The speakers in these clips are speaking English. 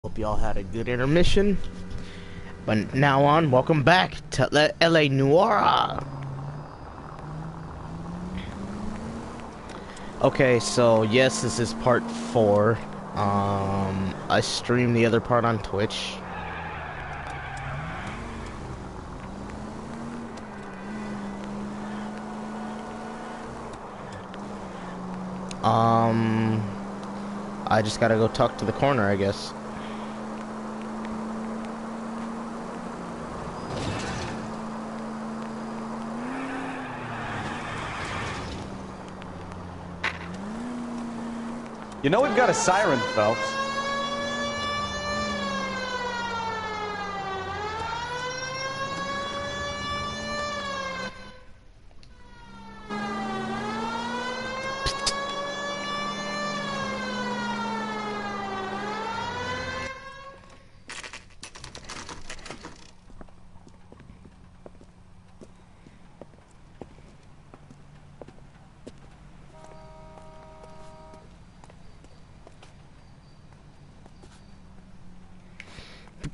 Hope y'all had a good intermission. But now on, welcome back to LA Noire. Okay, so yes, this is part 4. I streamed the other part on Twitch. I just gotta go talk to the corner, I guess. You know we've got a siren, Phelps.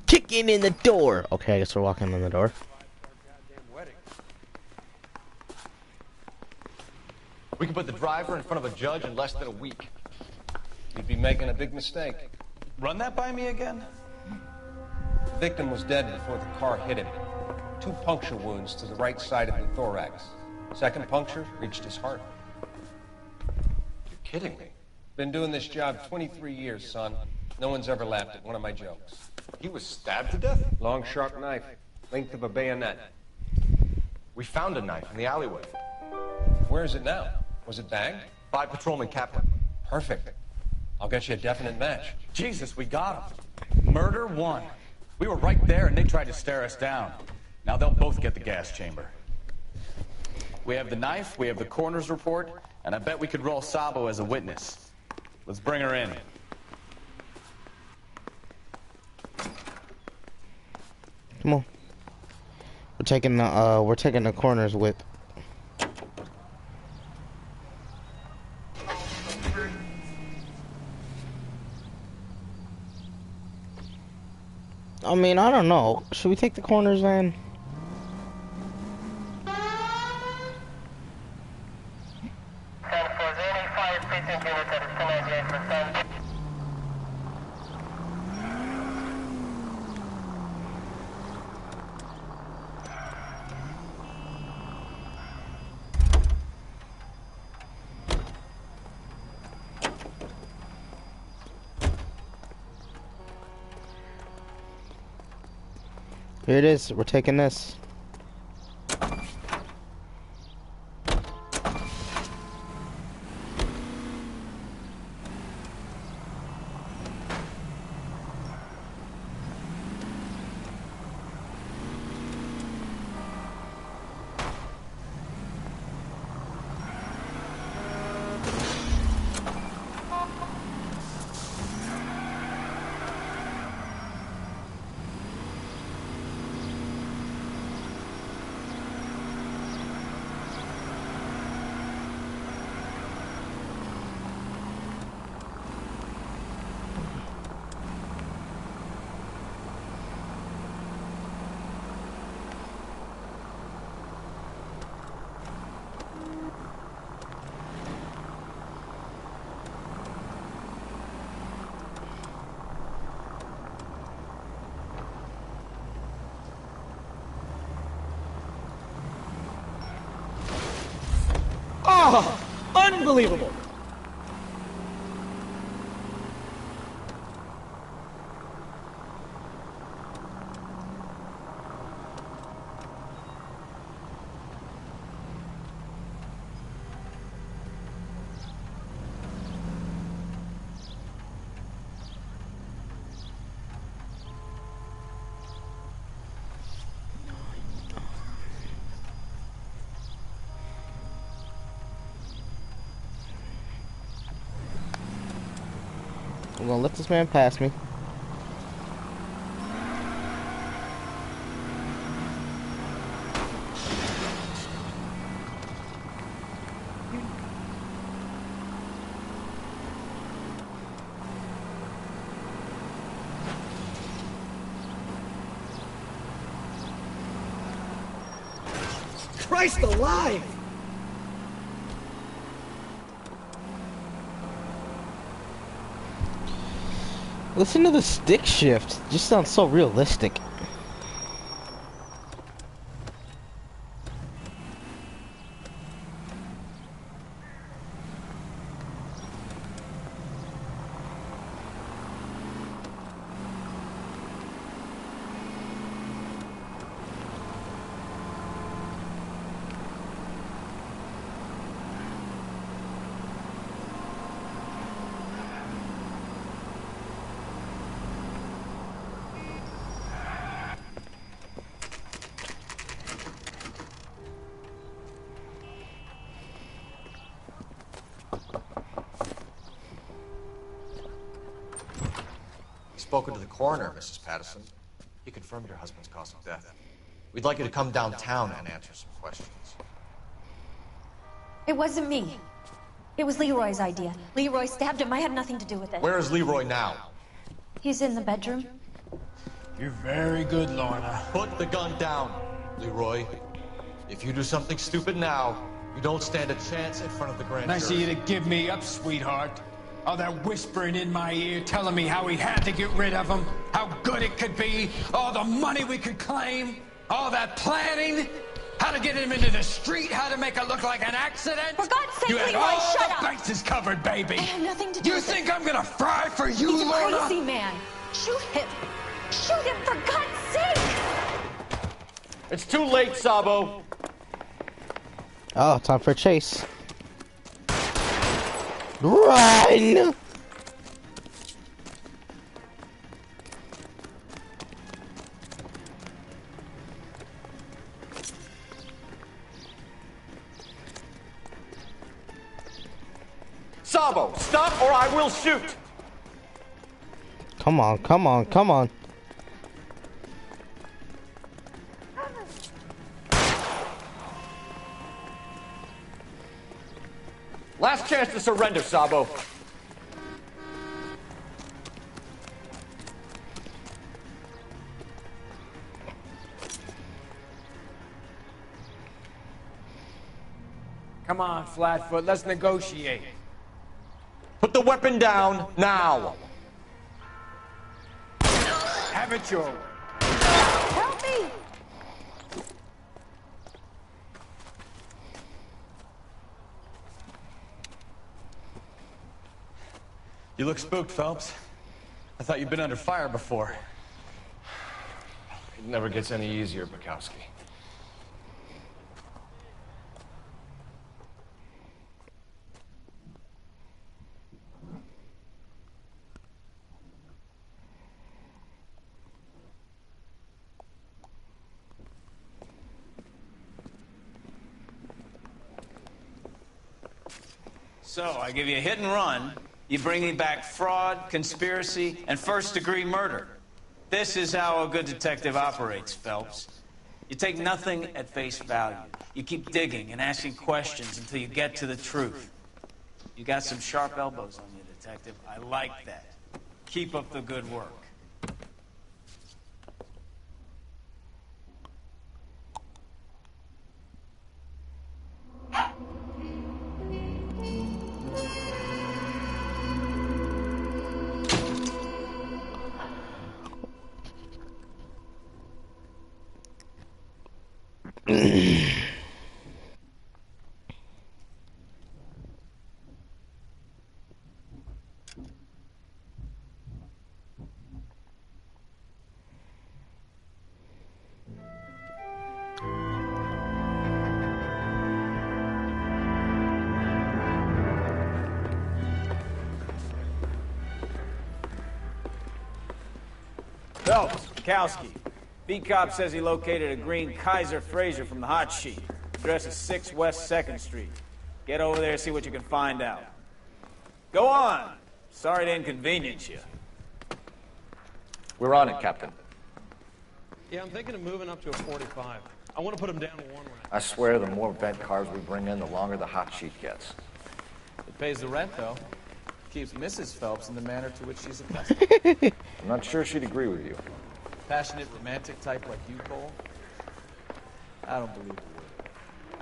Kicking in the door. Okay, I guess we're walking in the door. We can put the driver in front of a judge in less than a week. You'd be making a big mistake. Run that by me again? The victim was dead before the car hit him. 2 puncture wounds to the right side of the thorax. Second puncture reached his heart. You're kidding me. Been doing this job 23 years, son. No one's ever laughed at one of my jokes. He was stabbed to death? Long, sharp knife, length of a bayonet. We found a knife in the alleyway. Where is it now? Was it bagged? By Patrolman Kaplan. Perfect. I'll get you a definite match. Jesus, we got him. Murder 1. We were right there and they tried to stare us down. Now they'll both get the gas chamber. We have the knife, we have the coroner's report, and I bet we could roll Sabo as a witness. Let's bring her in. Come on. We're taking the corner's whip. I mean, I don't know. Should we take the corner's van? Here it is. We're taking this. Oh, unbelievable. I'm gonna let this man pass me. Christ alive! Listen to the stick shift. It just sounds so realistic. Spoken to the coroner, Mrs. Patterson. He confirmed your husband's cause of death. We'd like you to come downtown and answer some questions. It wasn't me. It was Leroy's idea. Leroy stabbed him. I had nothing to do with it. Where is Leroy now? He's in the bedroom. You're very good, Lorna. Put the gun down, Leroy. If you do something stupid now, you don't stand a chance in front of the grand Nice of jury. you to give me up, sweetheart. All that whispering in my ear telling me how we had to get rid of him, how good it could be, all the money we could claim, all that planning, how to get him into the street, how to make it look like an accident. For God's sake, you had Leroy, all shut the up! bases covered, baby. I have nothing to do You with think it. I'm gonna fry for you, He's a Lorna? crazy man. Shoot him. Shoot him, for God's sake! It's too late, Sabo. Oh, time for a chase. Run! Sabo, stop or I will shoot. Come on, come on, come on. Last chance to surrender, Sabo. Come on, Flatfoot, let's negotiate. Put the weapon down now. Have it your way. Help me! You look spooked, Phelps. I thought you'd been under fire before. It never gets any easier, Bukowski. So, I give you a hit and run, you bring me back fraud, conspiracy, and first-degree murder. This is how a good detective operates, Phelps. You take nothing at face value. You keep digging and asking questions until you get to the truth. You got some sharp elbows on you, detective. I like that. Keep up the good work. Phelps, Bukowski. B-Cop says he located a green Kaiser Fraser from the hot sheet. Address is 6 West 2nd Street. Get over there, see what you can find out. Go on. Sorry to inconvenience you. We're on it, Captain. Yeah, I'm thinking of moving up to a 45. I want to put him down to one right. I swear the more bent cars we bring in, the longer the hot sheet gets. It pays the rent, though. Keeps Mrs. Phelps in the manner to which she's accustomed. I'm not sure she'd agree with you. Passionate, romantic type like you, Cole? I don't believe a word.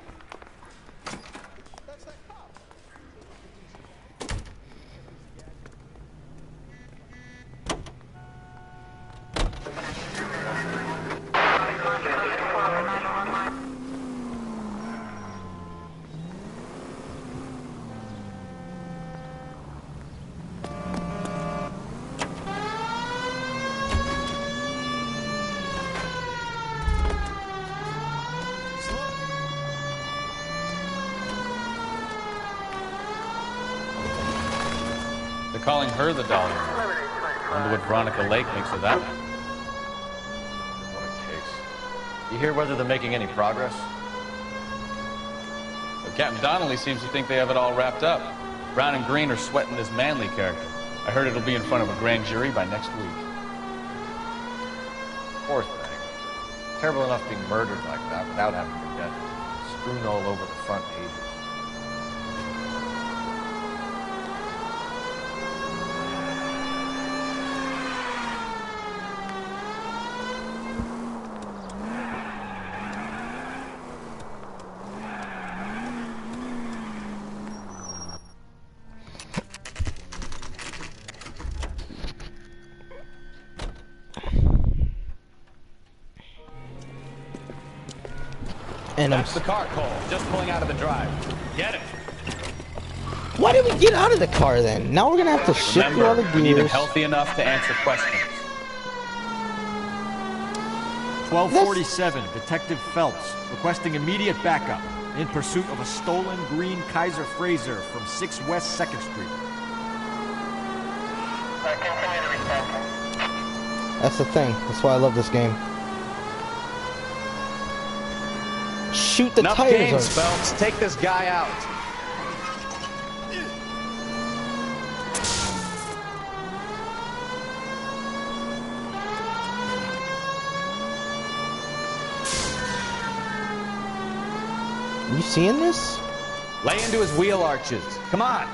calling her the Dollar. Wonder what Veronica Lake makes of that. What a case. You hear whether they're making any progress? But Captain Donnelly seems to think they have it all wrapped up. Brown and Green are sweating this Manley character. I heard it'll be in front of a grand jury by next week. Poor thing. Terrible enough being murdered like that without having her dead strewn all over the front pages. And That's the car, Cole. Just pulling out of the drive. Get it. why did we get out of the car then? Now we're gonna have to shift through all the we need him gears. healthy enough to answer questions. 1247, Detective Phelps, requesting immediate backup in pursuit of a stolen green Kaiser Frazer from 6 West 2nd Street. That's the thing. That's why I love this game. Shoot the Enough tires games, off. Phelps. Take this guy out. You seeing this? Lay into his wheel arches. Come on.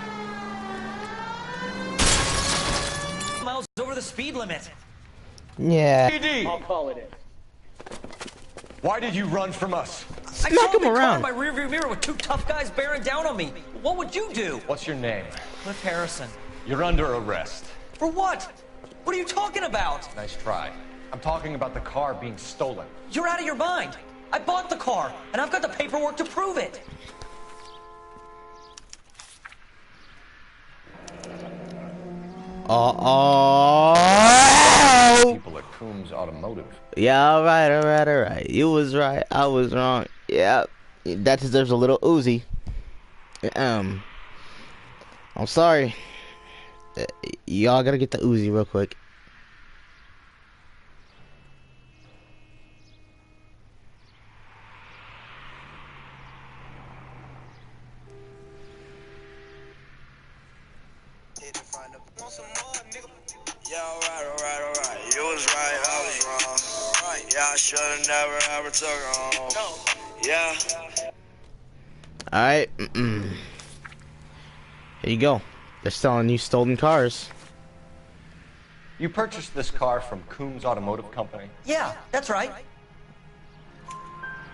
Miles over the speed limit. Yeah. PD. I'll call it in. Why did you run from us? I Smack saw him the car around. in my rearview mirror with 2 tough guys bearing down on me. What would you do? What's your name? Cliff Harrison. You're under arrest. For what? What are you talking about? Nice try. I'm talking about the car being stolen. You're out of your mind. I bought the car, and I've got the paperwork to prove it. Uh-oh. People at Coombs Automotive. Yeah, alright. You was right. I was wrong. Yeah. That deserves a little Uzi. I'm sorry. Y'all gotta get the Uzi real quick. Yeah, alright. You was right, I was wrong. Yeah, I should've never ever took her home. Yeah. Alright. Here you go. They're selling you stolen cars. You purchased this car from Coombs Automotive Company? Yeah, that's right.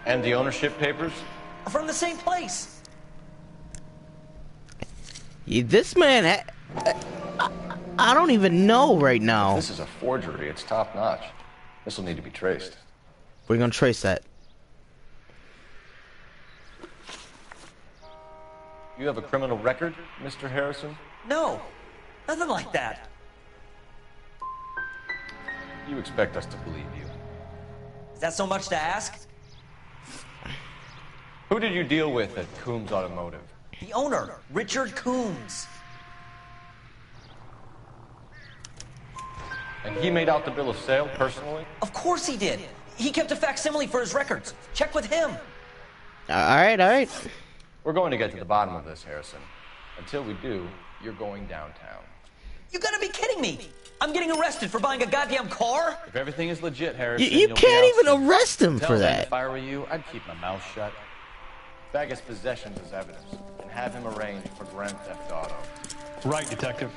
And the ownership papers? From the same place. This man, I don't even know right now. This is a forgery. It's top notch. This will need to be traced. We're gonna trace that. You have a criminal record, Mr. Harrison? No, nothing like that. You expect us to believe you. Is that so much to ask? Who did you deal with at Coombs Automotive? The owner, Richard Coombs. And he made out the bill of sale personally? Of course he did. He kept a facsimile for his records. Check with him. Alright. We're going to get to the bottom of this, Harrison. Until we do, you're going downtown. You gotta be kidding me. I'm getting arrested for buying a goddamn car? If everything is legit, Harrison, You you'll be can't out even soon. arrest him Tell for them that. If I were you, I'd keep my mouth shut. Bag his possessions as evidence and have him arraigned for grand theft auto. Right, Detective.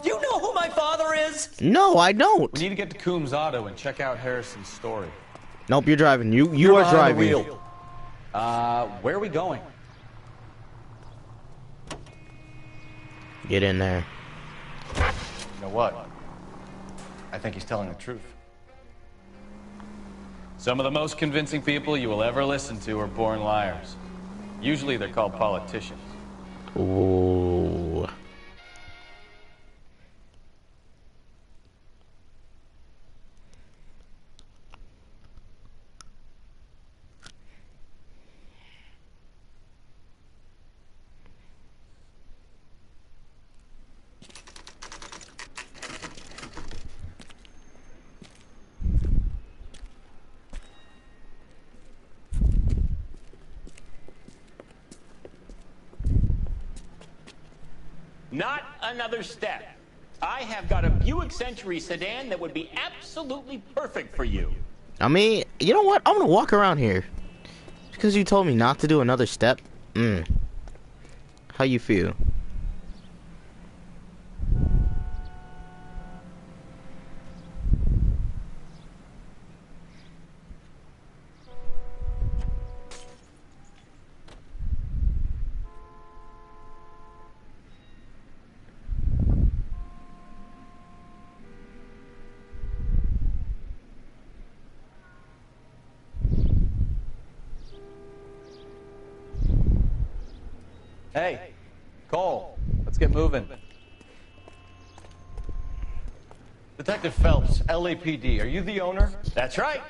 Do you know who my father is? No, I don't. We need to get to Coombs Auto and check out Harrison's story. Nope, you're driving. You You're are behind driving. the wheel. Where are we going? Get in there. You know what? I think he's telling the truth. Some of the most convincing people you will ever listen to are born liars. Usually they're called politicians. Ooh. Not another step. I have got a Buick Century sedan that would be absolutely perfect for you. I mean, you know what? I'm gonna walk around here. Because you told me not to do another step. How you feel? Hey, Cole, let's get moving. Detective Phelps, LAPD, are you the owner? That's right.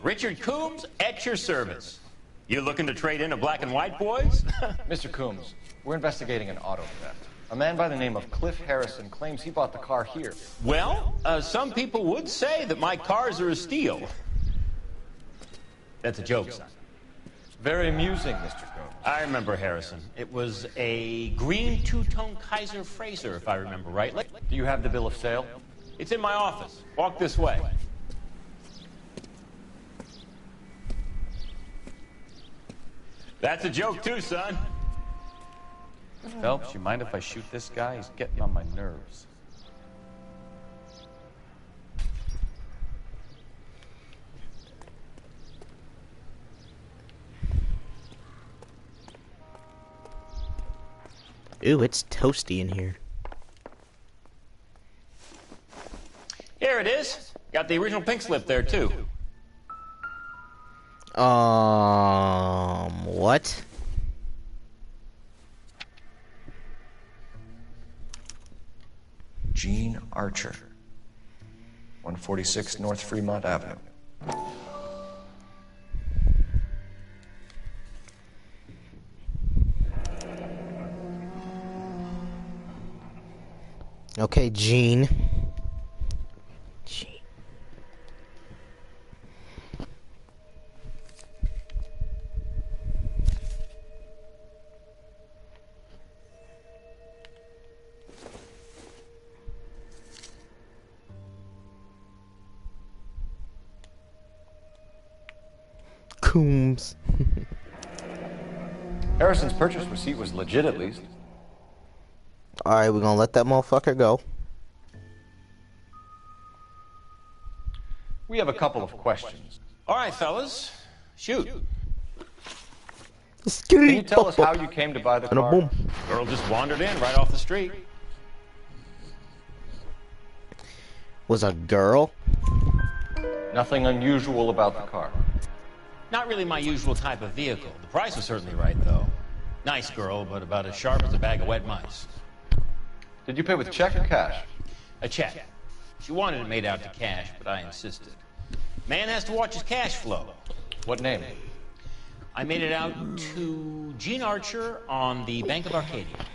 Richard Coombs at your service. You looking to trade in a black and white, boys? Mr. Coombs, we're investigating an auto theft. A man by the name of Cliff Harrison claims he bought the car here. Well, some people would say that my cars are a steal. That's a joke, son. Very amusing, Mr. Coombs. I remember Harrison. It was a green two-tone Kaiser Frazer, if I remember rightly. Do you have the bill of sale? It's in my office. Walk this way. That's a joke too, son. Phelps, you mind if I shoot this guy? He's getting on my nerves. Ooh, it's toasty in here. Here it is. Got the original pink slip there too. What? Gene Archer, 146 North Fremont Avenue. Okay, Gene. Coombs. Harrison's purchase receipt was legit, at least. Alright, we're gonna let that motherfucker go. We have a couple of questions. All right, fellas. Shoot. Can you tell us how you came to buy the car? Boom. Girl just wandered in right off the street. Was a girl? Nothing unusual about the car. Not really my usual type of vehicle. The price was certainly right, though. Nice girl, but about as sharp as a bag of wet mice. Did you pay with check or cash? A check. She wanted it made out to cash, but I insisted. Man has to watch his cash flow. What name? I made it out to Gene Archer on the Bank of Arcadia.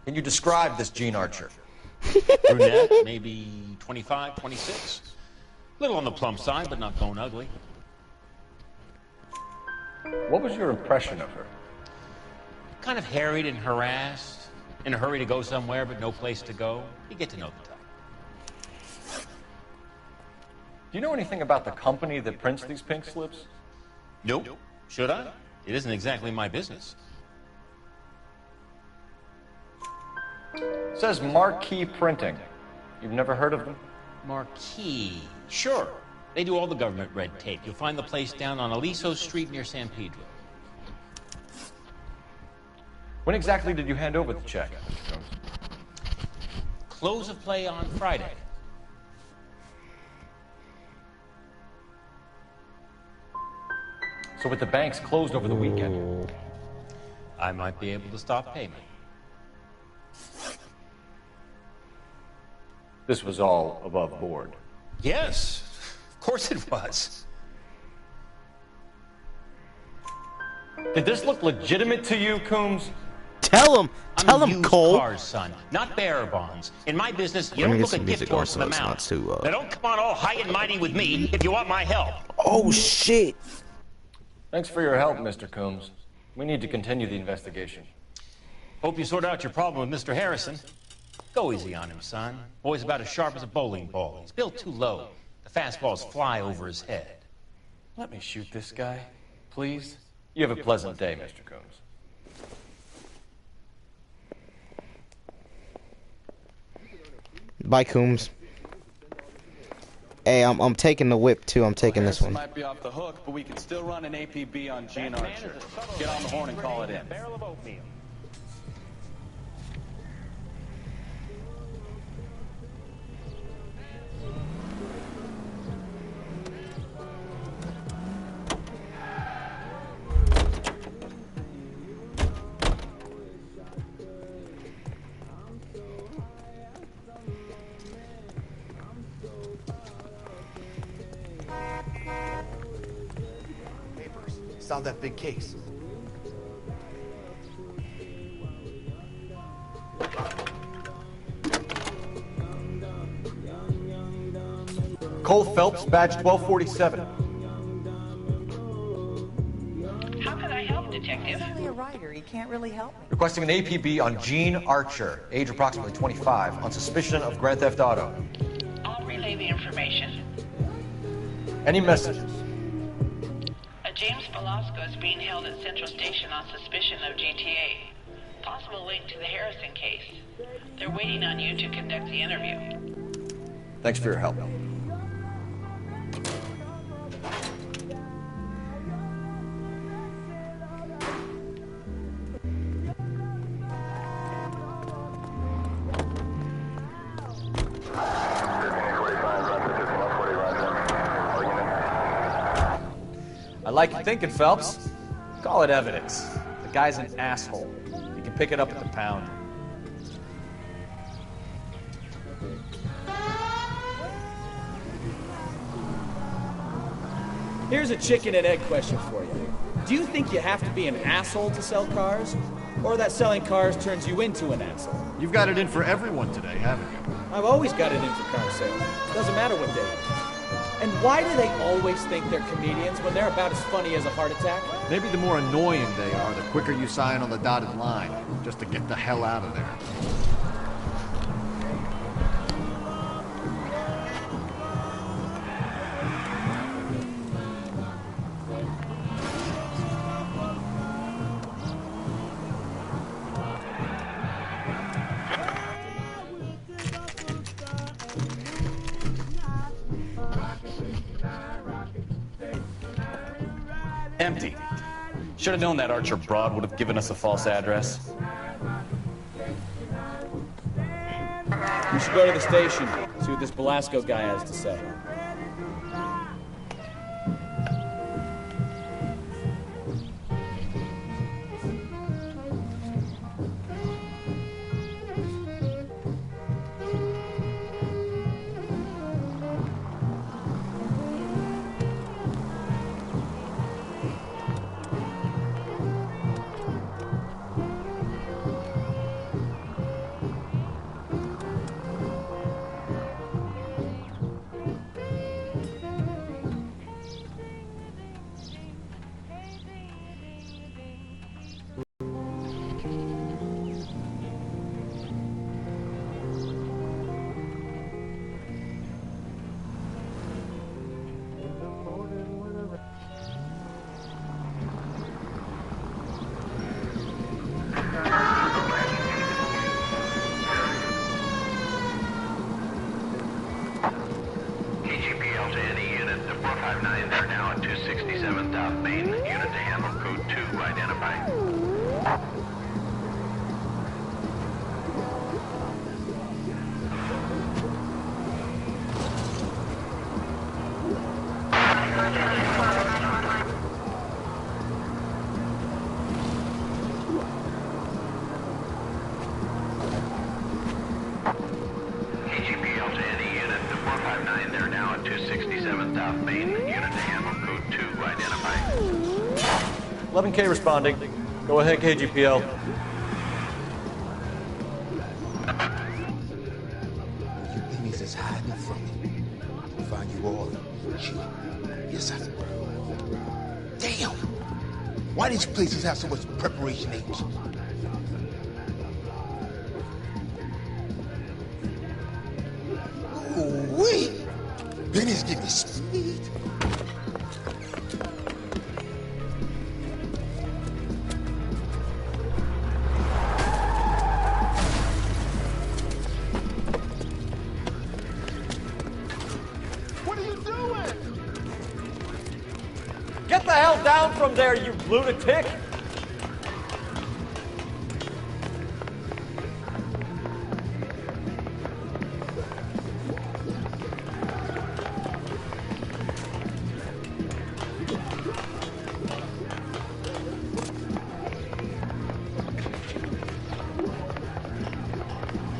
Can you describe this Gene Archer? Brunette, maybe 25, 26. Little on the plump side, but not bone ugly. What was your impression of her? Kind of harried and harassed. In a hurry to go somewhere, but no place to go. You get to know the type. Do you know anything about the company that prints these pink slips? Nope. Should I? It isn't exactly my business. It says Marquee Printing. You've never heard of them? Marquee. Sure. They do all the government red tape. You'll find the place down on Aliso Street near San Pedro. When exactly did you hand over the check? Close of play on Friday. So with the banks closed over the weekend? I might be able to stop payment. This was all above board. Yes, of course it was. Did this look legitimate to you, Coombs? Tell him, Cole. Cars, son, not bearer bonds. In my business, you don't look a gift horse in the mouth. Now don't come on all high and mighty with me if you want my help. Oh shit! Thanks for your help, Mr. Coombs. We need to continue the investigation. Hope you sort out your problem with Mr. Harrison. Go easy on him, son. Boy's about as sharp as a bowling ball. He's built too low. The fastballs fly over his head. Let me shoot this guy, please. You have a pleasant day, Mr. Coombs. Bye, Coombs. Hey, I'm taking the whip too. I'm taking this one. Might be off the hook, but we can still run an APB on Gene Archer. Get on the horn and call it in. Barrel of oatmeal. Solve that big case. Cole Phelps, badge 1247. How can I help, Detective? He's only a writer. He can't really help me. Requesting an APB on Gene Archer, age approximately 25, on suspicion of Grand Theft Auto. I'll relay the information. Any messages? James Velasco is being held at Central Station on suspicion of GTA. Possible link to the Harrison case. They're waiting on you to conduct the interview. Thanks for your help. I like your thinking, Phelps. Call it evidence. The guy's an asshole. You can pick it up at the pound. Here's a chicken and egg question for you. Do you think you have to be an asshole to sell cars? Or that selling cars turns you into an asshole? You've got it in for everyone today, haven't you? I've always got it in for car sales. Doesn't matter what day it is. And why do they always think they're comedians when they're about as funny as a heart attack? Maybe the more annoying they are, the quicker you sign on the dotted line, just to get the hell out of there. Empty. Should have known that Archer broad would have given us a false address. We should go to the station, see what this Velasco guy has to say. KGPL to any unit, the 459, they're now at 267 South Main. Unit to handle code 2, identified. KGPL to any unit, the 459, they're now at 267 South Main. Unit to handle code 2, identified. 11K responding. Go ahead, KGPL. You enemies is hiding from me. I'll find you all. Shoot. Yes, I. Damn! Why these places have so much preparation H? Ooh-wee! Benny's getting speed. What are you doing? Get the hell down from there, you lunatic!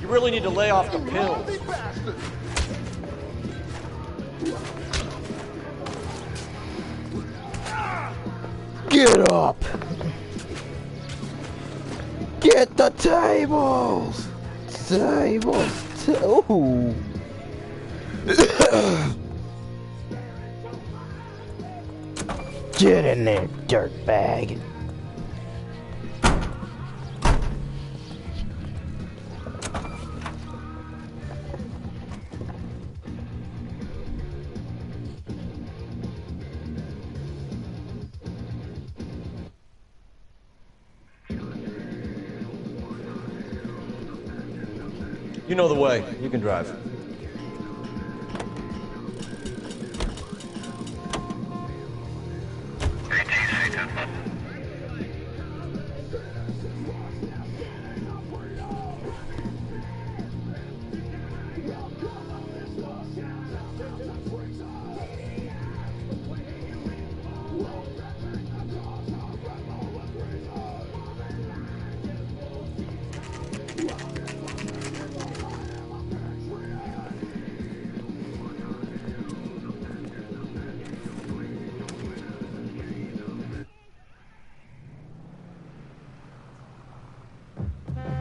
You really need to lay off the pills. Get up! Get the tables! Tables! Ooh! Get in there, dirtbag! You know the way. You can drive.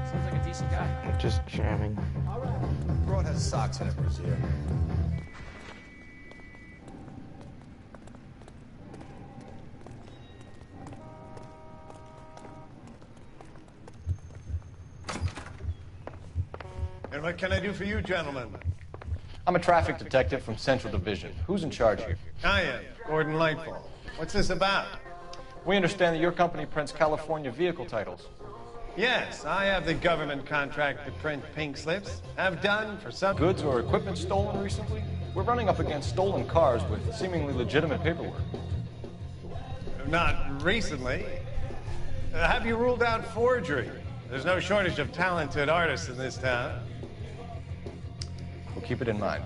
Seems like a decent guy. Just jamming. Broad has socks in a brassiere. And what can I do for you, gentlemen? I'm a traffic detective from Central Division. Who's in charge here? I am, Gordon Lightfall. What's this about? We understand that your company prints California vehicle titles. Yes, I have the government contract to print pink slips. Have done for some... Goods or equipment stolen recently? We're running up against stolen cars with seemingly legitimate paperwork. Not recently. Have you ruled out forgery? There's no shortage of talented artists in this town. We'll keep it in mind.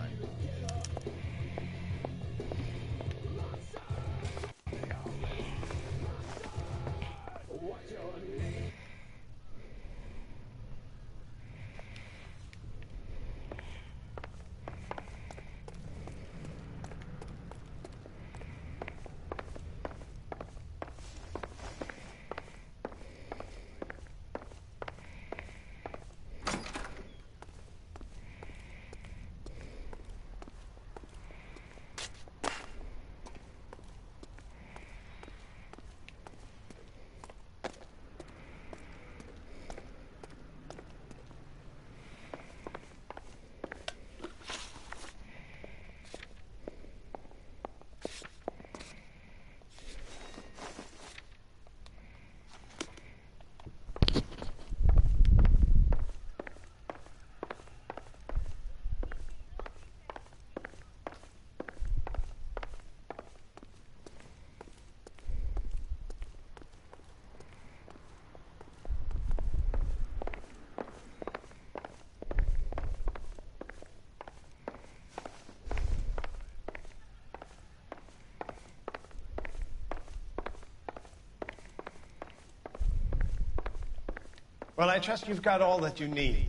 Well, I trust you've got all that you need.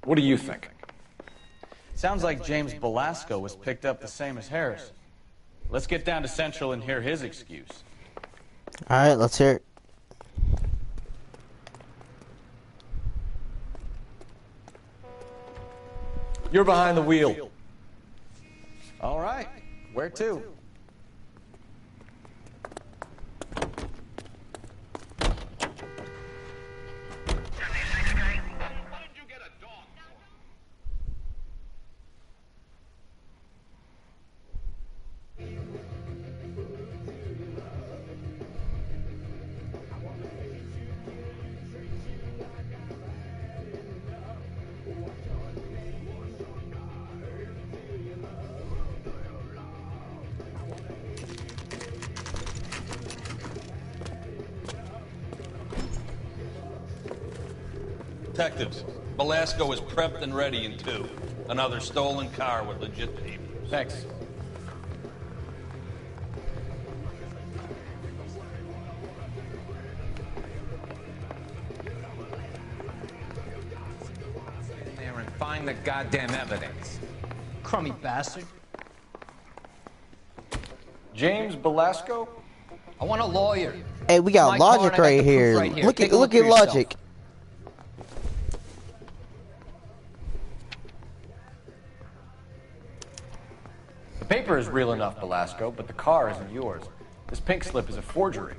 What do you think? Sounds like James Belasco was picked up the same as Harrison. Let's get down to Central and hear his excuse. Alright, let's hear it. You're behind the wheel. All right. Where to? Detectives, Velasco is prepped and ready in 2. Another stolen car with legit papers. Thanks. In there and find the goddamn evidence. Crummy bastard. James Velasco? I want a lawyer. Hey, we got My Logic card, I got right the proof here. right here. Look Take at a look look at for yourself. Logic. The paper is real enough, Velasco, but the car isn't yours. This pink slip is a forgery.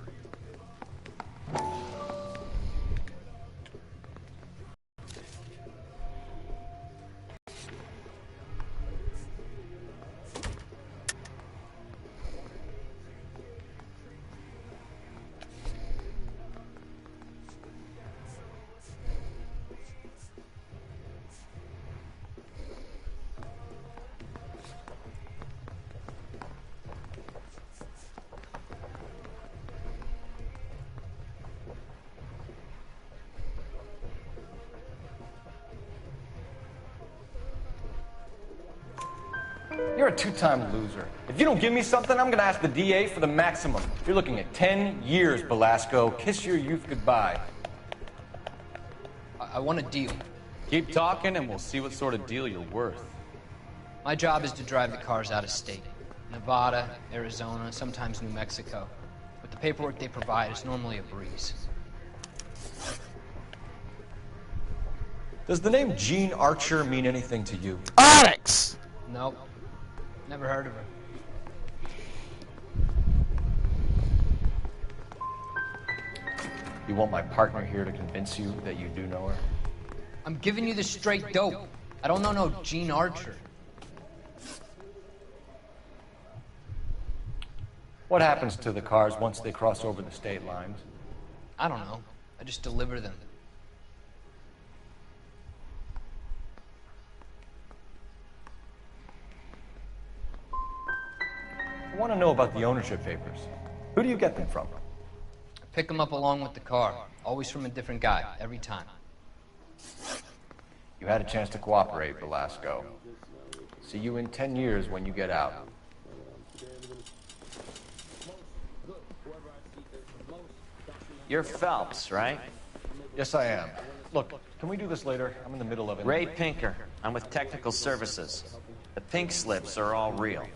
You're a two-time loser. If you don't give me something, I'm gonna ask the DA for the maximum. You're looking at 10 years, Velasco. Kiss your youth goodbye. I want a deal. Keep talking and we'll see what sort of deal you're worth. My job is to drive the cars out of state. Nevada, Arizona, sometimes New Mexico. But the paperwork they provide is normally a breeze. Does the name Jean Archer mean anything to you? Onyx! Nope. Never heard of her. You want my partner here to convince you that you do know her? I'm giving you the straight dope. I don't know no Jean Archer. What happens to the cars once they cross over the state lines? I don't know. I just deliver them. I want to know about the ownership papers. Who do you get them from? I pick them up along with the car. Always from a different guy, every time. You had a chance to cooperate, Velasco. See you in 10 years when you get out. You're Phelps, right? Yes, I am. Look, can we do this later? I'm in the middle of it. Ray Pinker. I'm with Technical Services. The pink slips are all real.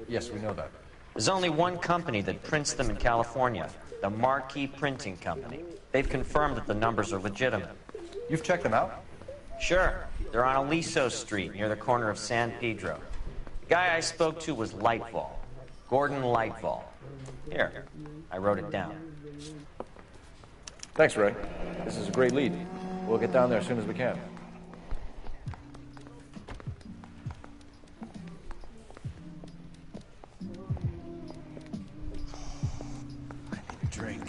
Yes, we know that. There's only one company that prints them in California, the Marquee Printing Company. They've confirmed that the numbers are legitimate. You've checked them out? Sure. They're on Aliso Street, near the corner of San Pedro. The guy I spoke to was Lightfall. Gordon Lightfall. Here, I wrote it down. Thanks, Ray. This is a great lead. We'll get down there as soon as we can. Drink.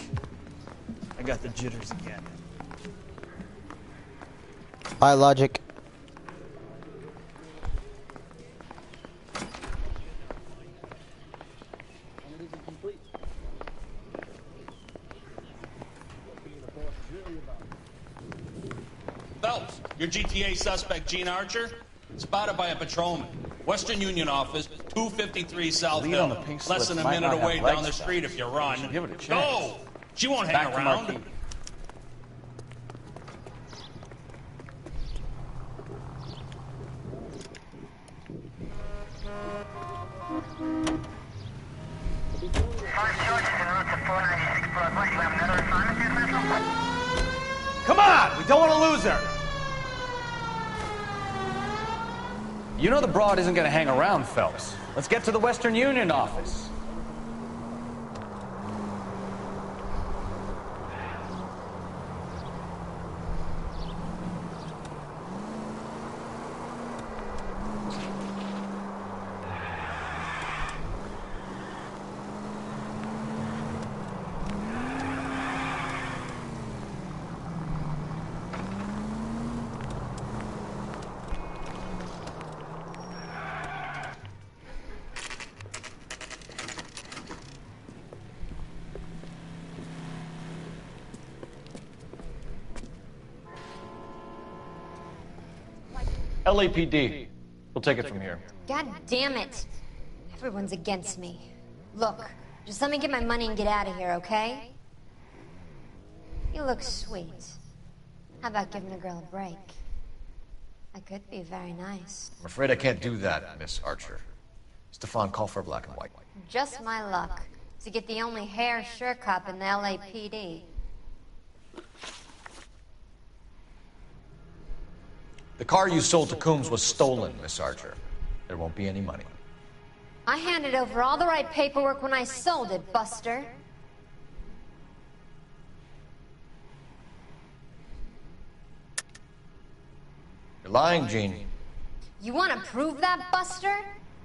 I got the jitters again. Bye, Logic. Phelps, your GTA suspect, Gene Archer, spotted by a patrolman. Western Union office, 253 South Lead Hill. on the pink Less slips than a might minute not have away legs down the stuff. street if you run. Should give it a chance. Go! She won't Back hang to around. Marquee. Come on! We don't want to lose her! You know the broad isn't going to hang around, Phelps. Let's get to the Western Union office. LAPD. We'll take it from here. God damn it. Everyone's against me. Look, just let me get my money and get out of here, okay? You look sweet. How about giving a girl a break? I could be very nice. I'm afraid I can't do that, Miss Archer. Stefan, call for black and white. Just my luck to get the only hair sure cop in the LAPD. The car you sold to Coombs was stolen, Miss Archer. There won't be any money. I handed over all the right paperwork when I sold it, Buster. You're lying, Jean. You want to prove that, Buster?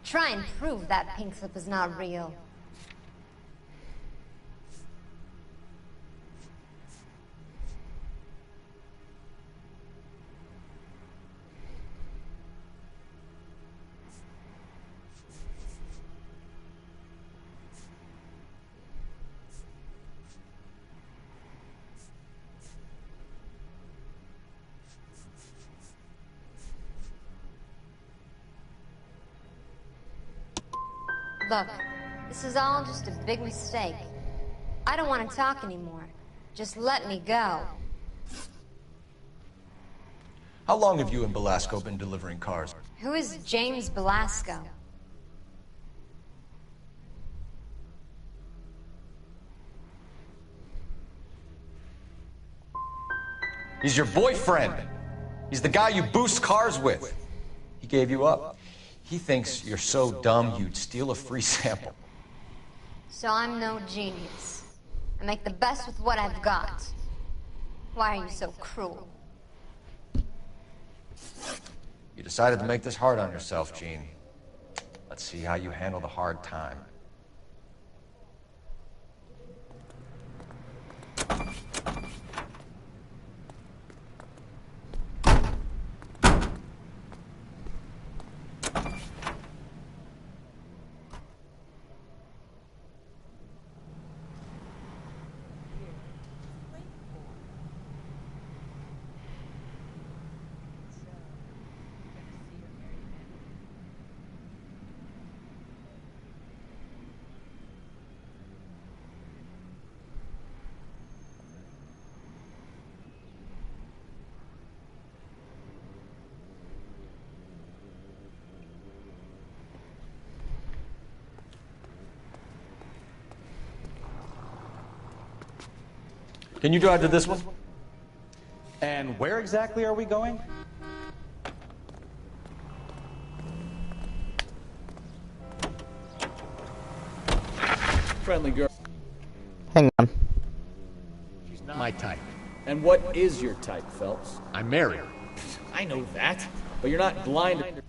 Try and prove that pink slip is not real. Look, this is all just a big mistake. I don't want to talk anymore. Just let me go. How long have you and Belasco been delivering cars? Who is James Belasco? He's your boyfriend. He's the guy you boost cars with. He gave you up. He thinks you're so dumb you'd steal a free sample. So I'm no genius. I make the best with what I've got. Why are you so cruel? You decided to make this hard on yourself, Jean. Let's see how you handle the hard time. Can you drive to this one? And where exactly are we going? Friendly girl. Hang on. She's not my type. And what is your type, Phelps? I'm married. I know that, but you're not blind.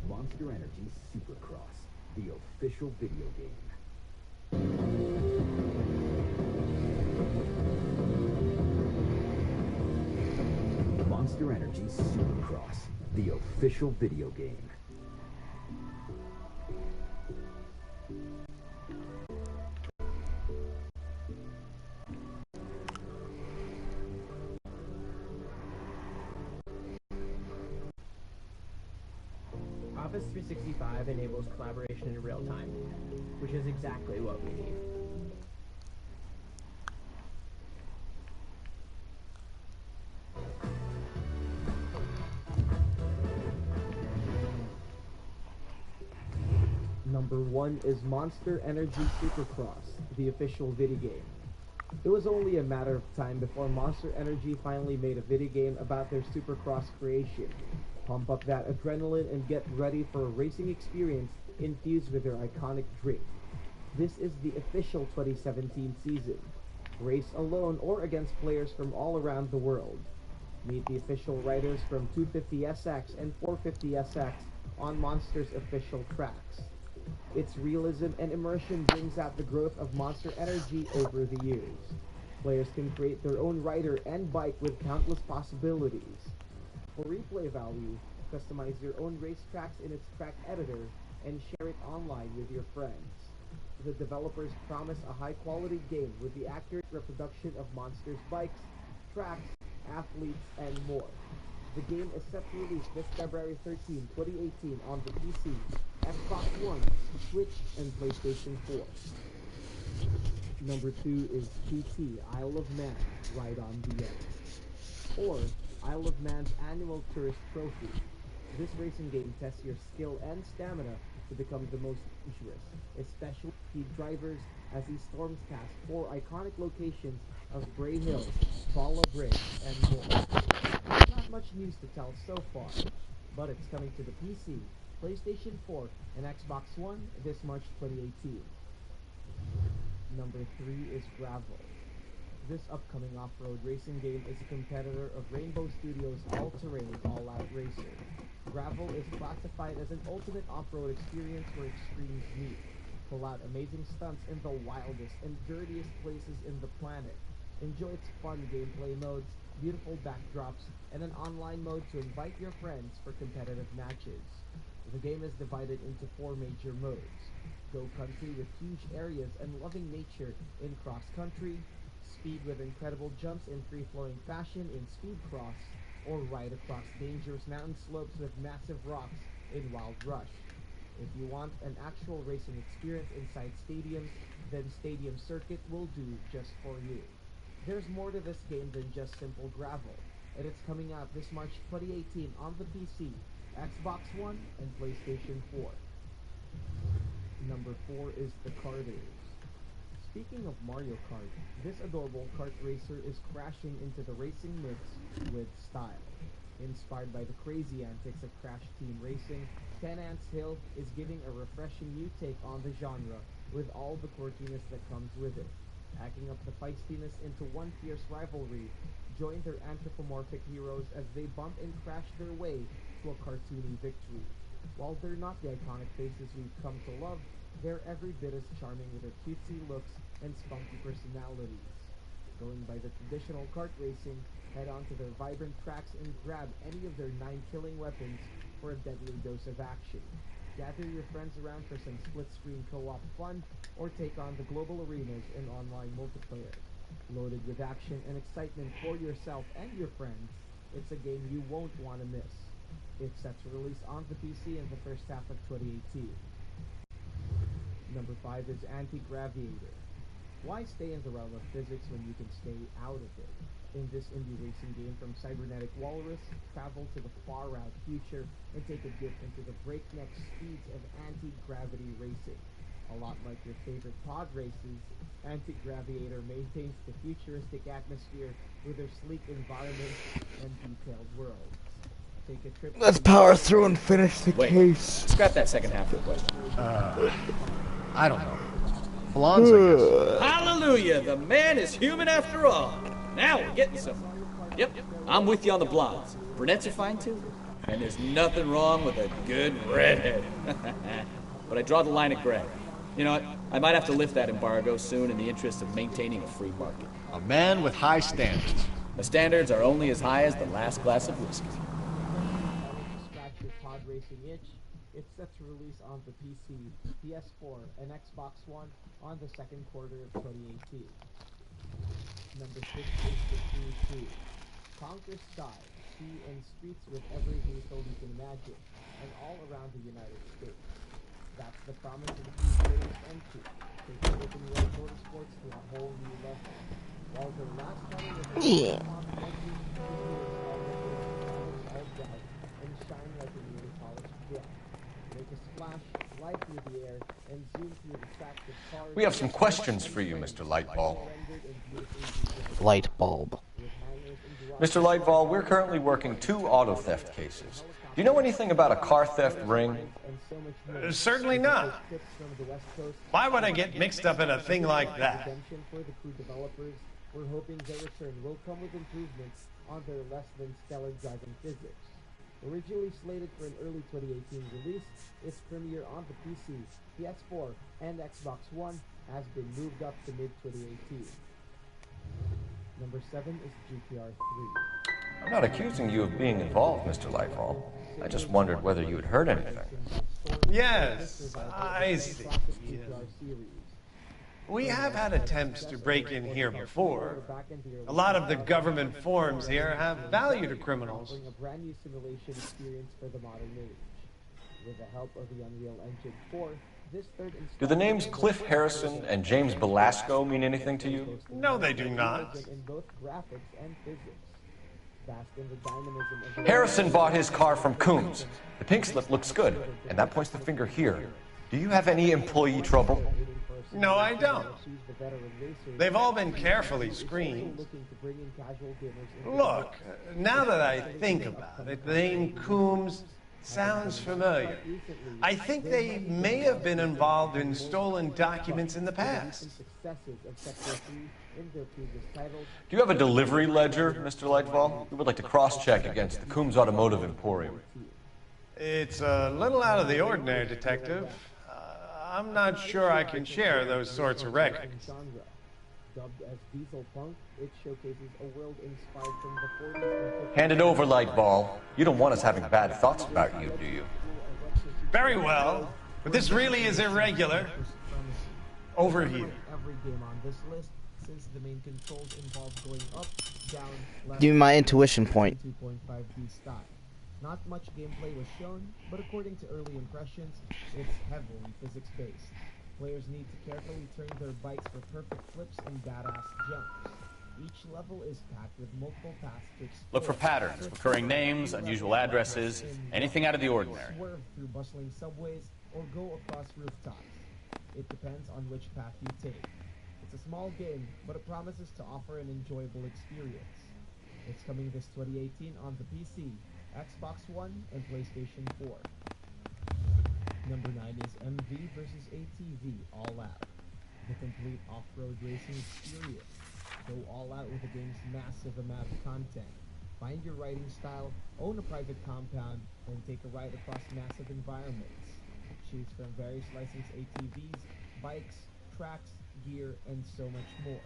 Monster Energy Supercross, the official video game. Energy Supercross, the official video game. Office 365 enables collaboration in real time, which is exactly what we need. Number 1 is Monster Energy Supercross, the official video game. It was only a matter of time before Monster Energy finally made a video game about their Supercross creation. Pump up that adrenaline and get ready for a racing experience infused with their iconic drink. This is the official 2017 season. Race alone or against players from all around the world. Meet the official riders from 250SX and 450SX on Monster's official tracks. Its realism and immersion brings out the growth of Monster Energy over the years. Players can create their own rider and bike with countless possibilities. For replay value, customize your own racetracks in its track editor and share it online with your friends. The developers promise a high-quality game with the accurate reproduction of Monster's bikes, tracks, athletes, and more. The game is set to release this February 13, 2018 on the PC, Xbox One, Switch, and PlayStation 4. Number 2 is GT Isle of Man, Ride on the Edge, or Isle of Man's annual tourist trophy. This racing game tests your skill and stamina to become the most dangerous, especially speed drivers, as he storms past 4 iconic locations of Bray Hill, Bala Bridge, and more. Not much news to tell so far, but it's coming to the PC, PlayStation 4, and Xbox One this March 2018. Number 3 is Gravel. This upcoming off-road racing game is a competitor of Rainbow Studios' all-terrain, all-out racer. Gravel is classified as an ultimate off-road experience where extremes meet. Pull out amazing stunts in the wildest and dirtiest places in the planet. Enjoy its fun gameplay modes, beautiful backdrops, and an online mode to invite your friends for competitive matches. The game is divided into 4 major modes. Go country with huge areas and loving nature in cross-country, speed with incredible jumps in free-flowing fashion in Speed Cross, or ride across dangerous mountain slopes with massive rocks in Wild Rush. If you want an actual racing experience inside stadiums, then Stadium Circuit will do just for you. There's more to this game than just simple gravel, and it's coming out this March 2018 on the PC, Xbox One, and PlayStation 4. Number 4 is The Karters. Speaking of Mario Kart, this adorable kart racer is crashing into the racing mix with style. Inspired by the crazy antics of Crash Team Racing, 10 Ants Hill is giving a refreshing new take on the genre with all the quirkiness that comes with it. Hacking up the feistiness into one fierce rivalry, join their anthropomorphic heroes as they bump and crash their way to a cartoony victory. While they're not the iconic faces we've come to love, they're every bit as charming with their cutesy looks and spunky personalities. Going by the traditional kart racing, head on to their vibrant tracks and grab any of their 9 killing weapons for a deadly dose of action. Gather your friends around for some split-screen co-op fun, or take on the global arenas in online multiplayer. Loaded with action and excitement for yourself and your friends, it's a game you won't want to miss. It's set to release on the PC in the first half of 2018. Number 5 is Anti-Graviator. Why stay in the realm of physics when you can stay out of it? In this indie racing game from Cybernetic Walrus, travel to the far-out future and take a dip into the breakneck speeds of anti-gravity racing. A lot like your favorite pod races, Anti-Graviator maintains the futuristic atmosphere with their sleek environment and detailed worlds. Take a trip. Let's power through and finish the case. Scrap that second half of the question. I don't know. Blondes, I guess. Hallelujah! The man is human after all. Now we're getting somewhere. Yep, I'm with you on the blondes. Brunettes are fine too. And there's nothing wrong with a good redhead. But I draw the line at gray. You know what? I might have to lift that embargo soon in the interest of maintaining a free market. A man with high standards. The standards are only as high as the last glass of whiskey. Scratch your pod racing itch. It's set to release on the PC, PS4, and Xbox One on the second quarter of 2018. Number 6 is the Crew 2. Conquer sky, sea, and streets with every vehicle you can imagine, and all around the United States. That's the promise of the Crew's latest entry, taking open world motorsports to a whole new level. While their last title was Yeah. all bright and shine like a newly polished gem. Make a splash, fly through the air, and zoom through the stacks of cars. We have some questions for you, Mr. Lightball. Light bulb. Mr. Lightball, we're currently working 2 auto theft cases. Do you know anything about a car theft ring? Certainly not. Why would I get mixed up in a thing like that? For the Crew developers, we're hoping their return will come with improvements on their less than stellar driving physics. Originally slated for an early 2018 release, its premiere on the PC, PS4, and Xbox One has been moved up to mid-2018. Number 7 is GTR 3. I'm not accusing you of being involved, Mr. Lightball. I just wondered whether you had heard anything. Yes, I see. We have had attempts to break in here before. A lot of the government forms here have value to criminals. A brand new simulation experience for the modern age. With the help of the Unreal Engine 4, this third Do the names Cliff Harrison and James Belasco mean anything to you? No, they do not. In both graphics and physics. Vast in the dynamism of the Harrison bought his car from Coombs. The pink slip looks good, and that points the finger here. Do you have any employee trouble? No, I don't. They've all been carefully screened. Look, now that I think about it, the name Coombs sounds familiar. I think they may have been involved in stolen documents in the past. Do you have a delivery ledger, Mr. Lightball? We would like to cross-check against the Coombs Automotive Emporium. It's a little out of the ordinary, Detective. I'm not sure I can share those sorts of records. Dubbed as Diesel Punk, it showcases a world inspired from the 40s and 50s. Hand it over, Lightball. You don't want us having bad thoughts about you, do you? Very well, but this really is irregular. Over here. Every game on this list, since the main controls involve going up, down, left, Give me my intuition point. 2.5D style. Not much gameplay was shown, but according to early impressions, it's heavily physics-based. Players need to carefully turn their bikes for perfect flips and badass jumps. Each level is packed with multiple paths to explore. Look for patterns, recurring names, unusual addresses, anything out of the ordinary. Swerve through bustling subways or go across rooftops. It depends on which path you take. It's a small game, but it promises to offer an enjoyable experience. It's coming this 2018 on the PC, Xbox One, and PlayStation 4. Number 9 is MV vs. ATV All Out. The complete off-road racing experience. Go all out with the game's massive amount of content. Find your riding style, own a private compound, and take a ride across massive environments. Choose from various licensed ATVs, bikes, tracks, gear, and so much more.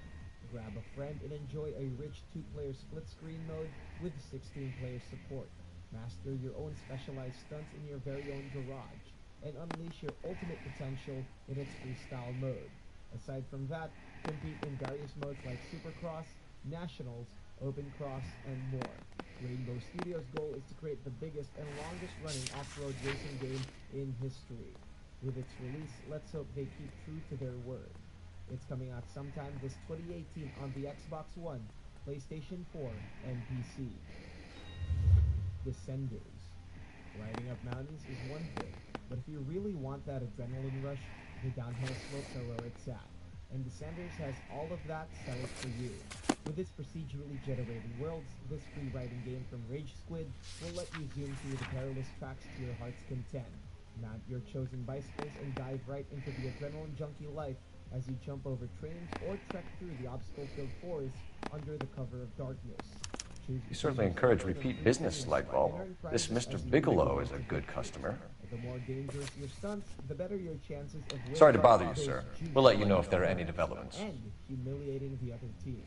Grab a friend and enjoy a rich 2-player split-screen mode with 16-player support. Master your own specialized stunts in your very own garage, and unleash your ultimate potential in its freestyle mode. Aside from that, compete in various modes like Supercross, Nationals, Open Cross, and more. Rainbow Studios' goal is to create the biggest and longest-running off-road racing game in history. With its release, let's hope they keep true to their word. It's coming out sometime this 2018 on the Xbox One, PlayStation 4, and PC. Descenders. Riding up mountains is one thing, but if you really want that adrenaline rush, the downhill slopes are where it's at. And Descenders has all of that settled for you. With its procedurally generated worlds, this free riding game from Rage Squid will let you zoom through the perilous tracks to your heart's content. Mount your chosen bicycles and dive right into the adrenaline junkie life as you jump over trains or trek through the obstacle-filled forest under the cover of darkness. You certainly encourage repeat business, Lightball. This Mr. Bigelow is a good customer. The more dangerous your stunts, the better your chances of winning. Sorry to bother you, sir. We'll let you know if there are any developments. And humiliating the other teams.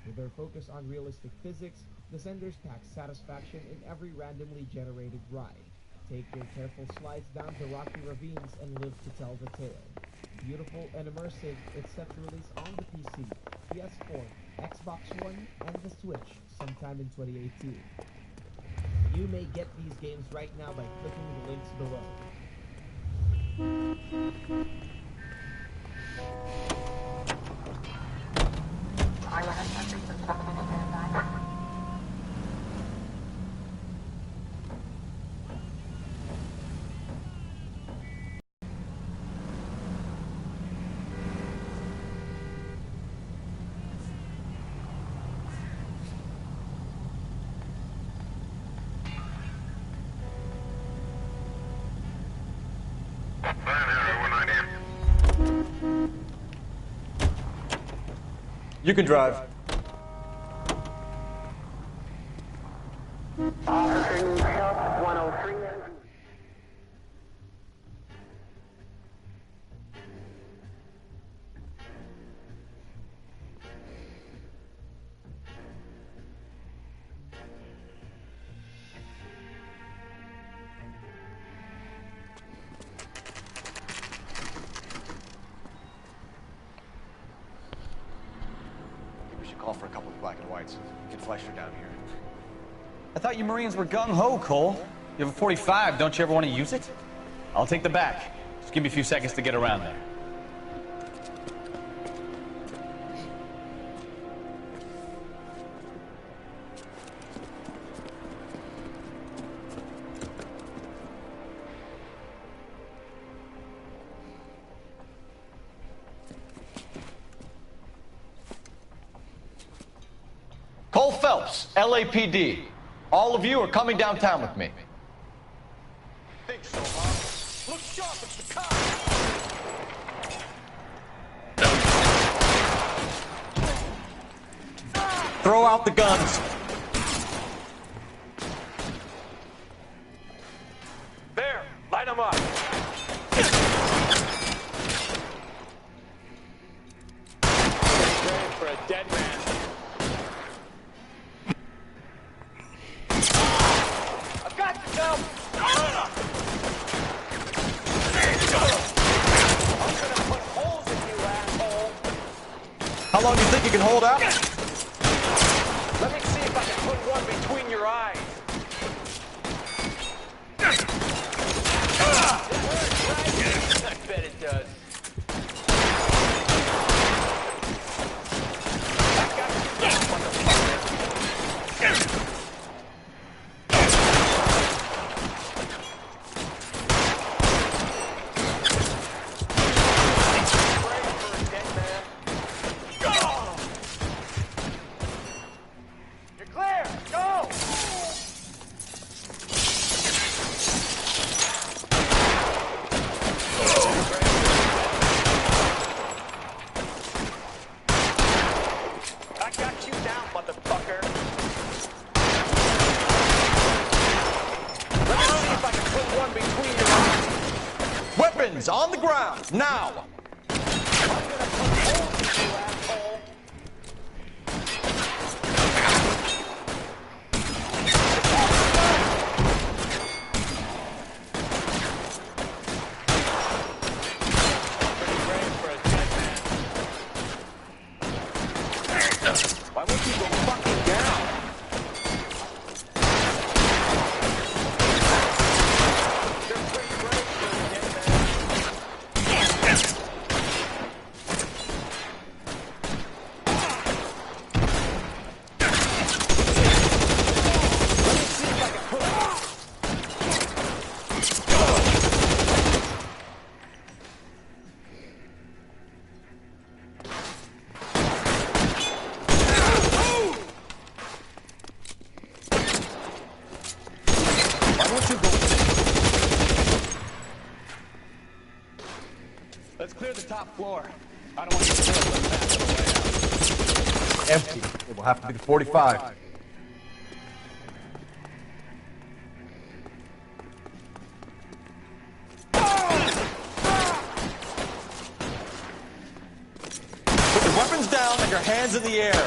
With their focus on realistic physics, the Senders pack satisfaction in every randomly generated ride. Take your careful slides down the rocky ravines and live to tell the tale. Beautiful and immersive, it's set to release on the PC, PS4, Xbox One, and the Switch sometime in 2018. You may get these games right now by clicking the links below. You can drive. Call for a couple of black and whites. Get Fleischer down here. I thought you Marines were gung-ho, Cole. You have a 45. Don't you ever want to use it? I'll take the back. Just give me a few seconds to get around there. Cole Phelps, LAPD. All of you are coming downtown with me. Think so, huh? Look sharp, it's the cop! Throw out the guns. There, light them up. Ready for a dead man. I've got you, Phelps! I'm gonna put holes in you, asshole! How long do you think you can hold out? Let me see if I can put one between your eyes. I bet it does. I got you, motherfucker. You're clear. Go. I got you down, motherfucker. Let me see if I can put one between your eyes. Weapons on the ground, now! I'm gonna put holes in you, asshole. Why won't you go fucking down? You're pretty brave for a dead man. Let me see if I can put Why won't you go? Let's clear the top floor. I don't want you to clear the back of the way out. Empty. It will have to be the 45. Put your weapons down and your hands in the air.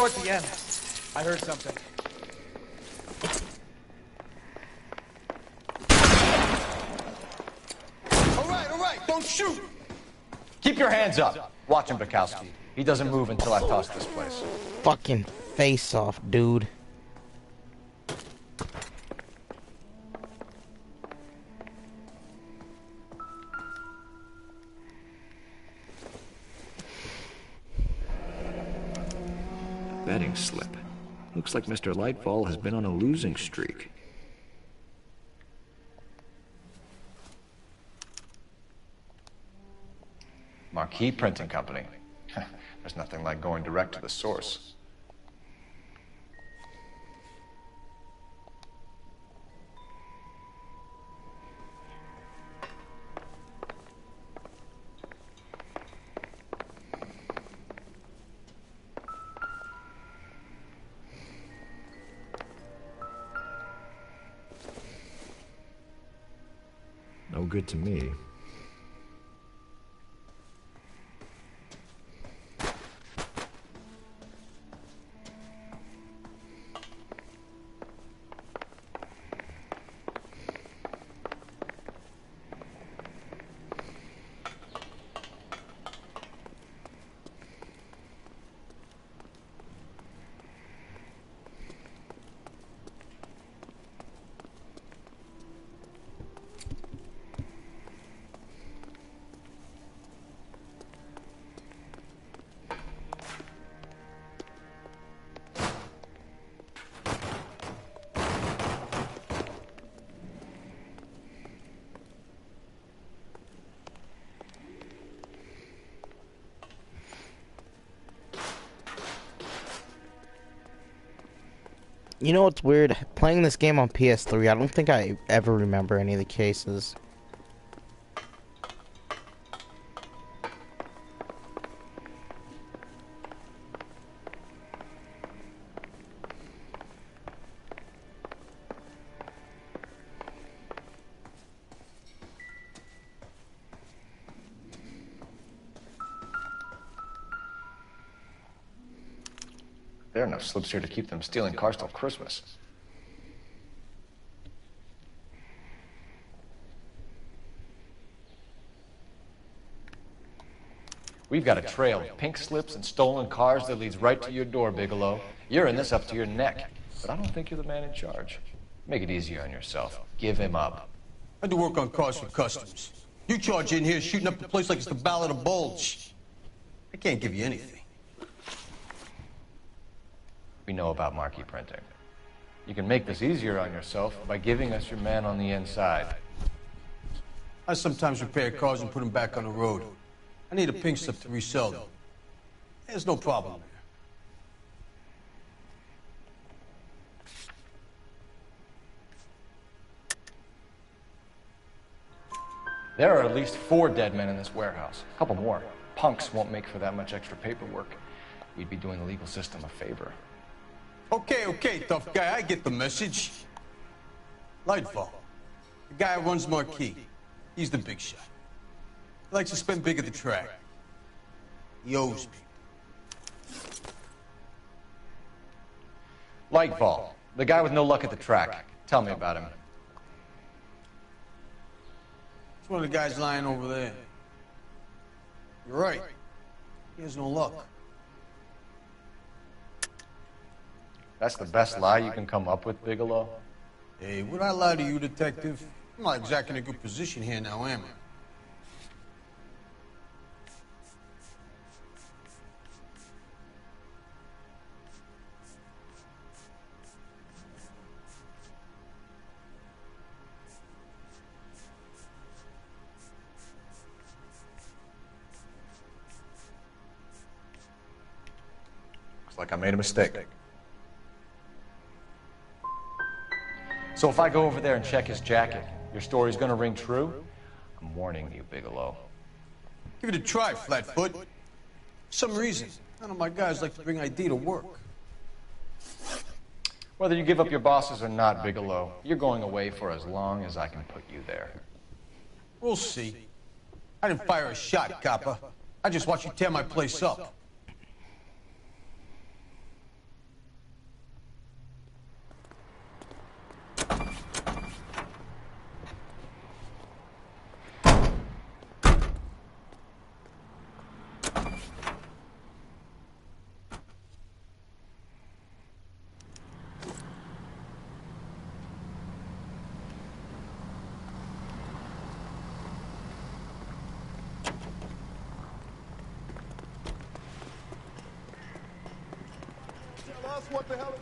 at the end. I heard something. All right, don't shoot! Keep your hands up. Watch him, Bukowski. He doesn't move until I toss this place. Fucking face off, dude. Betting slip. Looks like Mr. Lightfall has been on a losing streak. Marquee Printing Company. There's nothing like going direct to the source. No good to me. You know what's weird? Playing this game on PS3, I don't think I ever remember any of the cases. There are enough slips here to keep them stealing cars till Christmas. We've got a trail of pink slips and stolen cars that leads right to your door, Bigelow. You're in this up to your neck, but I don't think you're the man in charge. Make it easier on yourself. Give him up. I do work on cars for customs. You charge in here shooting up the place like it's the Ballad of Bulge. I can't give you anything. We know about marquee printing. You can make this easier on yourself by giving us your man on the inside. I sometimes repair cars and put them back on the road. I need a pink slip to resell them. There's no problem there. There are at least 4 dead men in this warehouse. A couple more. Punks won't make for that much extra paperwork. We'd be doing the legal system a favor. Okay, tough guy, I get the message. Lightfall, the guy who runs Marquee. He's the big shot. He likes to spend big at the track. He owes people. Lightfall, the guy with no luck at the track. Tell me about him. It's one of the guys lying over there. You're right. He has no luck. That's the best lie you can come up with, Bigelow? Hey, would I lie to you, detective? I'm not exactly in a good position here now, am I? Looks like I made a mistake. So if I go over there and check his jacket, your story's gonna ring true? I'm warning you, Bigelow. Give it a try, Flatfoot. For some reason, none of my guys like to bring ID to work. Whether you give up your bosses or not, Bigelow, you're going away for as long as I can put you there. We'll see. I didn't fire a shot, copper. I just watched you tear my place up. what the hell?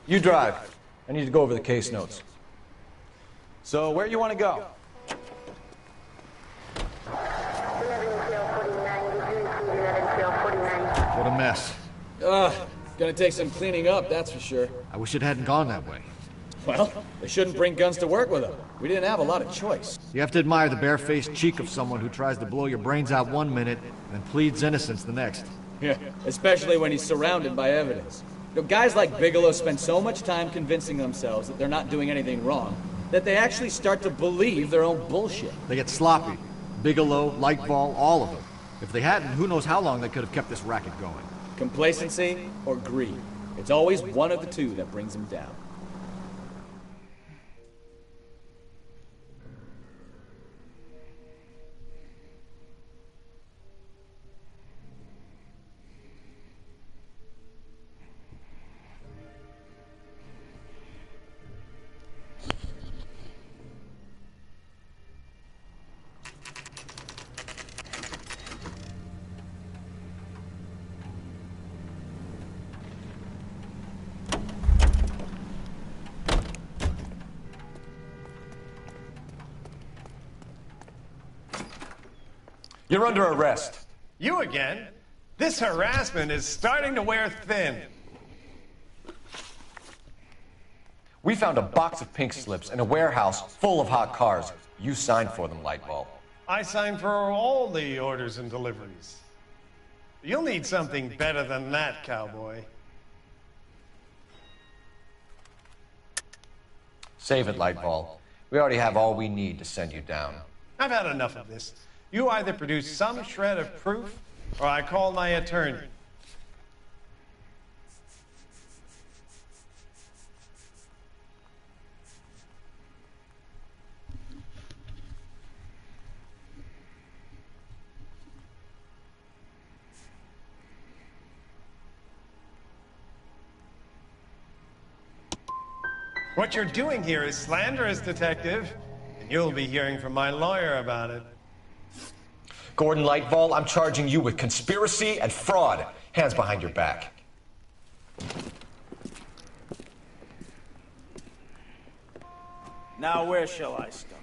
You drive. I need to go over the case notes. So, where you want to go? What a mess. Gonna take some cleaning up, that's for sure. I wish it hadn't gone that way. Well, they shouldn't bring guns to work with them. We didn't have a lot of choice. You have to admire the barefaced cheek of someone who tries to blow your brains out one minute and pleads innocence the next. Yeah, especially when he's surrounded by evidence. You know, guys like Bigelow spend so much time convincing themselves that they're not doing anything wrong, that they actually start to believe their own bullshit. They get sloppy. Bigelow, Lightball, all of them. If they hadn't, who knows how long they could have kept this racket going. Complacency or greed. It's always one of the two that brings them down. You're under arrest. You again? This harassment is starting to wear thin. We found a box of pink slips in a warehouse full of hot cars. You signed for them, Lightball. I signed for all the orders and deliveries. You'll need something better than that, cowboy. Save it, Lightball. We already have all we need to send you down. I've had enough of this. You either produce some shred of proof, or I call my attorney. What you're doing here is slanderous, Detective, and you'll be hearing from my lawyer about it. Gordon Lightball, I'm charging you with conspiracy and fraud. Hands behind your back. Now, where shall I start?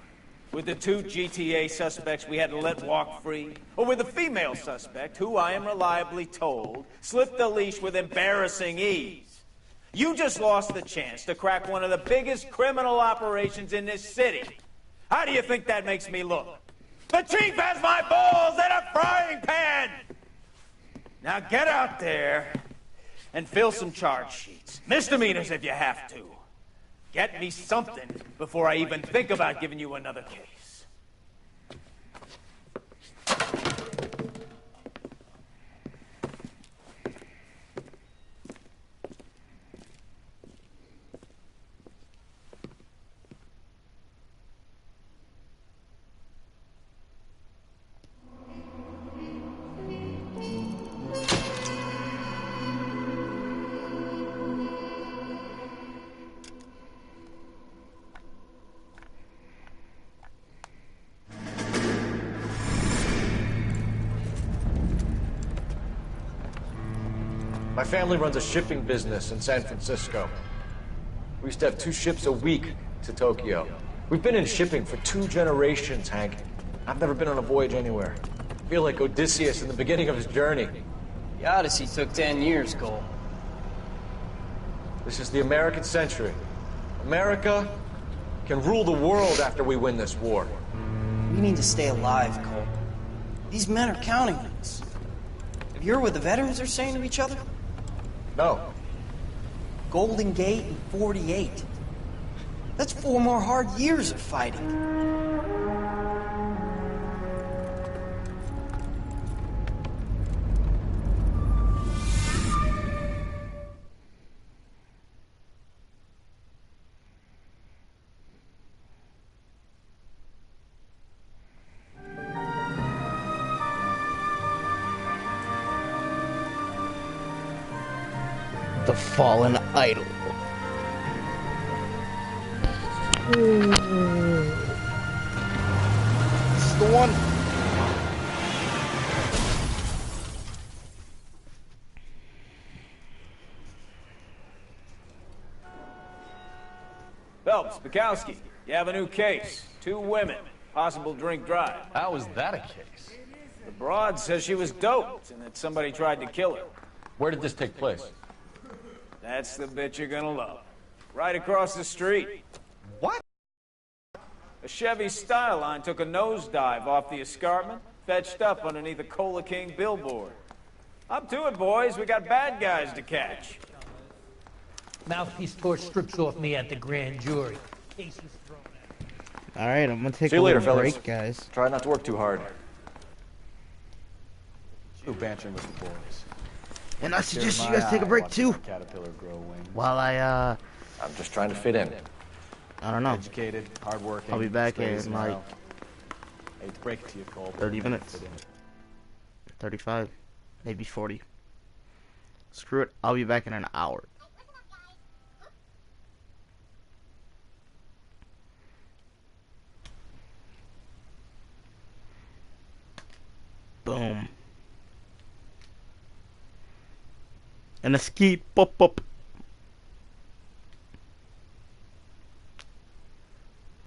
With the two GTA suspects we had to let walk free? Or with the female suspect, who I am reliably told slipped the leash with embarrassing ease? You just lost the chance to crack one of the biggest criminal operations in this city. How do you think that makes me look? The chief has my balls in a frying pan! Now get out there and fill some charge sheets. Misdemeanors if you have to. Get me something before I even think about giving you another case. My family runs a shipping business in San Francisco. We used to have 2 ships a week to Tokyo. We've been in shipping for 2 generations, Hank. I've never been on a voyage anywhere. I feel like Odysseus in the beginning of his journey. The Odyssey took 10 years, Cole. This is the American century. America can rule the world after we win this war. We need to stay alive, Cole. These men are counting on us. Have you heard what the veterans are saying to each other? No. Golden Gate in 48. That's 4 more hard years of fighting. The fallen idol. Phelps, Bukowski, you have a new case. 2 women. Possible drink drive. How is that a case? The broad says she was doped and that somebody tried to kill her. Where did this take place? That's the bit you're gonna love. Right across the street. What? A Chevy Styline took a nosedive off the escarpment, fetched up underneath a Cola King billboard. Up to it, boys. We got bad guys to catch. Mouthpiece tore strips off me at the grand jury. All right, I'm gonna take See a you later, little fellas. break, guys. Try not to work too hard. Who bantering with the boys? And I suggest you guys take a break too. Caterpillar grow wings. While I'm just trying to fit in. I don't know. Educated, hardworking. I'll be back stays in now. like Hate to break it to you, Cole. 30 minutes. 35, maybe 40. Screw it. I'll be back in an hour. Boom. And a ski pop up.